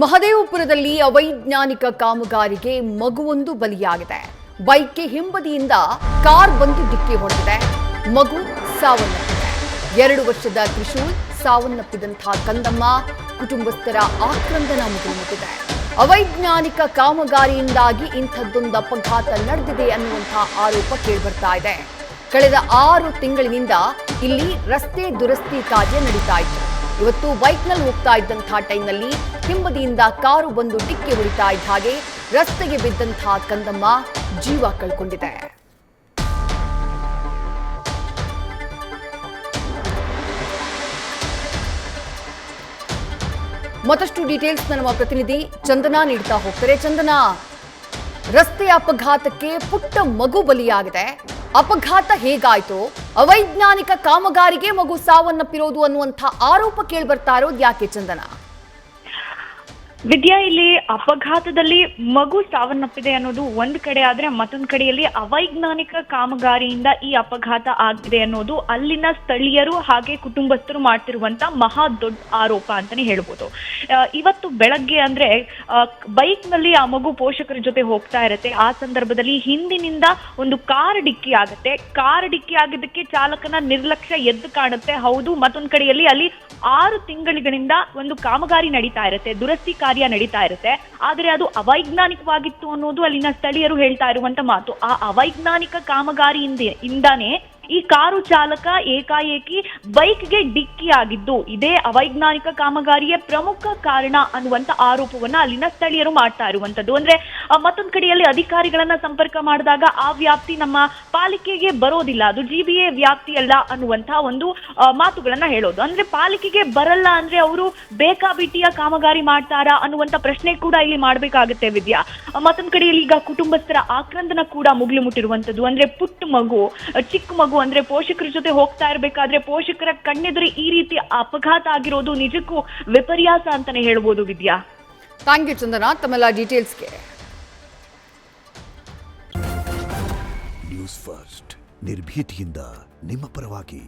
ಮಹದೇವಪುರದಲ್ಲಿ ಅವೈಜ್ಞಾನಿಕ ಕಾಮಗಾರಿಗೆ ಮಗುವೊಂದು ಬಲಿಯಾಗಿದೆ. ಬೈಕ್ಗೆ ಹಿಂಬದಿಯಿಂದ ಕಾರ್ ಬಂದು ಡಿಕ್ಕಿ ಹೊಡೆದಿದೆ. ಮಗು ಸಾವನ್ನಪ್ಪಿದೆ. 2 ವರ್ಷದ ತ್ರಿಶೂಲ್ ಸಾವನ್ನಪ್ಪಿದಂತಹ ಕಂದಮ್ಮ ಕುಟುಂಬಸ್ಥರ ಆಕ್ರಂದನ ಮುಗಿಲುಮುಟ್ಟಿದೆ. ಅವೈಜ್ಞಾನಿಕ ಕಾಮಗಾರಿಯಿಂದಾಗಿ ಇಂಥದ್ದೊಂದು ಅಪಘಾತ ನಡೆದಿದೆ ಅನ್ನುವಂತಹ ಆರೋಪ ಕೇಳಿಬರ್ತಾ ಇದೆ. ಕಳೆದ 6 ತಿಂಗಳಿನಿಂದ ಇಲ್ಲಿ ರಸ್ತೆ ದುರಸ್ತಿ ಕಾರ್ಯ ನಡೀತಾ ಇತ್ತು. ಇವತ್ತು ಬೈಕ್ನಲ್ಲಿ ಹೋಗ್ತಾ ಇದ್ದಂತಹ ಟೈಮ್ನಲ್ಲಿ ಹಿಂಬದಿಯಿಂದ ಕಾರು ಬಂದು ಡಿಕ್ಕಿ ಹೊಡಿತಾ ಇದ್ದ ಹಾಗೆ ರಸ್ತೆಗೆ ಬಿದ್ದಂತಹ ಕಂದಮ್ಮ ಜೀವ ಕಳ್ಕೊಂಡಿದೆ. ಮತ್ತಷ್ಟು ಡೀಟೇಲ್ಸ್ ನಮ್ಮ ಪ್ರತಿನಿಧಿ ಚಂದನಾ ನೀಡ್ತಾ ಹೋಗ್ತಾರೆ. ಚಂದನಾ, ರಸ್ತೆ ಅಪಘಾತಕ್ಕೆ ಪುಟ್ಟ ಮಗು ಬಲಿಯಾಗಿದೆ. ಅಪಘಾತ ಹೇಗಾಯ್ತು? ಅವೈಜ್ಞಾನಿಕ ಕಾಮಗಾರಿಗೆ ಮಗು ಸಾವನ್ನಪ್ಪಿರೋದು ಅನ್ನುವಂಥ ಆರೋಪ ಕೇಳಿ ಬರ್ತಾ ಇರೋದು ಯಾಕೆ ಚಂದನಾ? ವಿದ್ಯಾ, ಇಲ್ಲಿ ಅಪಘಾತದಲ್ಲಿ ಮಗು ಸಾವನ್ನಪ್ಪಿದೆ ಅನ್ನೋದು ಒಂದ್ ಕಡೆ ಆದ್ರೆ ಮತ್ತೊಂದ್ ಕಡೆಯಲ್ಲಿ ಅವೈಜ್ಞಾನಿಕ ಕಾಮಗಾರಿಯಿಂದ ಈ ಅಪಘಾತ ಆಗಿದೆ ಅನ್ನೋದು ಅಲ್ಲಿನ ಸ್ಥಳೀಯರು ಹಾಗೆ ಕುಟುಂಬಸ್ಥರು ಮಾಡ್ತಿರುವಂತ ಮಹಾ ದೊಡ್ಡ ಆರೋಪ ಅಂತಾನೆ ಹೇಳ್ಬೋದು. ಇವತ್ತು ಬೆಳಗ್ಗೆ ಅಂದ್ರೆ ಬೈಕ್ ನಲ್ಲಿ ಆ ಮಗು ಪೋಷಕರ ಜೊತೆ ಹೋಗ್ತಾ ಇರತ್ತೆ. ಆ ಸಂದರ್ಭದಲ್ಲಿ ಹಿಂದಿನಿಂದ ಒಂದು ಕಾರ್ ಡಿಕ್ಕಿ ಆಗುತ್ತೆ. ಕಾರ್ ಡಿಕ್ಕಿ ಆಗಿದ್ದಕ್ಕೆ ಚಾಲಕನ ನಿರ್ಲಕ್ಷ್ಯ ಎದ್ದು ಕಾಣುತ್ತೆ. ಹೌದು, ಮತ್ತೊಂದ್ ಕಡೆಯಲ್ಲಿ ಅಲ್ಲಿ 6 ತಿಂಗಳಿಂದ ಒಂದು ಕಾಮಗಾರಿ ನಡೀತಾ ಇರುತ್ತೆ, ದುರಸ್ತಿ ಕಾರ್ಯ ನಡೀತಾ ಇರುತ್ತೆ. ಆದ್ರೆ ಅದು ಅವೈಜ್ಞಾನಿಕವಾಗಿತ್ತು ಅನ್ನೋದು ಅಲ್ಲಿನ ಸ್ಥಳೀಯರು ಹೇಳ್ತಾ ಇರುವಂತ ಮಾತು. ಆ ಅವೈಜ್ಞಾನಿಕ ಕಾಮಗಾರಿಯಿಂದಾನೇ ಈ ಕಾರು ಚಾಲಕ ಏಕಾಏಕಿ ಬೈಕ್ಗೆ ಡಿಕ್ಕಿ ಆಗಿದ್ದು ಇದೇ ಅವೈಜ್ಞಾನಿಕ ಕಾಮಗಾರಿಯ ಪ್ರಮುಖ ಕಾರಣ ಅನ್ನುವಂತ ಆರೋಪವನ್ನ ಅಲ್ಲಿನ ಸ್ಥಳೀಯರು ಮಾಡ್ತಾ ಇರುವಂತದ್ದು. ಅಂದ್ರೆ ಮತ್ತೊಂದ್ ಕಡೆಯಲ್ಲಿ ಅಧಿಕಾರಿಗಳನ್ನ ಸಂಪರ್ಕ ಮಾಡಿದಾಗ ಆ ವ್ಯಾಪ್ತಿ ನಮ್ಮ ಪಾಲಿಕೆಗೆ ಬರೋದಿಲ್ಲ, ಅದು GBA ವ್ಯಾಪ್ತಿ ಅಲ್ಲ ಅನ್ನುವಂತ ಒಂದು ಮಾತುಗಳನ್ನ ಹೇಳೋದು. ಅಂದ್ರೆ ಪಾಲಿಕೆಗೆ ಬರಲ್ಲ ಅಂದ್ರೆ ಅವರು ಬೇಕಾಬಿಟ್ಟಿಯ ಕಾಮಗಾರಿ ಮಾಡ್ತಾರಾ ಅನ್ನುವಂತ ಪ್ರಶ್ನೆ ಕೂಡ ಇಲ್ಲಿ ಮಾಡ್ಬೇಕಾಗುತ್ತೆ ವಿದ್ಯಾ. ಮತ್ತೊಂದ್ ಕಡೆಯಲ್ಲಿ ಈಗ ಕುಟುಂಬಸ್ಥರ ಆಕ್ರಂದನ ಕೂಡ ಮುಗಿಲು ಮುಟ್ಟಿರುವಂತದ್ದು. ಅಂದ್ರೆ ಪುಟ್ಟ ಮಗು, ಚಿಕ್ಕ ಮಗು, ಅಂದ್ರೆ ಪೋಷಕರ ಜೊತೆ ಹೋಗ್ತಾ ಇರ್ಬೇಕಾದ್ರೆ ಪೋಷಕರ ಕಣ್ಣೆದುರು ಈ ರೀತಿ ಅಪಘಾತ ಆಗಿರೋದು ನಿಜಕ್ಕೂ ವಿಪರ್ಯಾಸ ಅಂತಾನೆ ಹೇಳ್ಬೋದು ವಿದ್ಯಾ. ಥ್ಯಾಂಕ್ ಯು ಚಂದನಾ ತಮ್ಮೆಲ್ಲ ಡೀಟೇಲ್ಸ್ಗೆ. ನ್ಯೂಸ್ ಫಸ್ಟ್ ನಿರ್ಭೀತಿಯಿಂದ ನಿಮ್ಮ ಪರವಾಗಿ.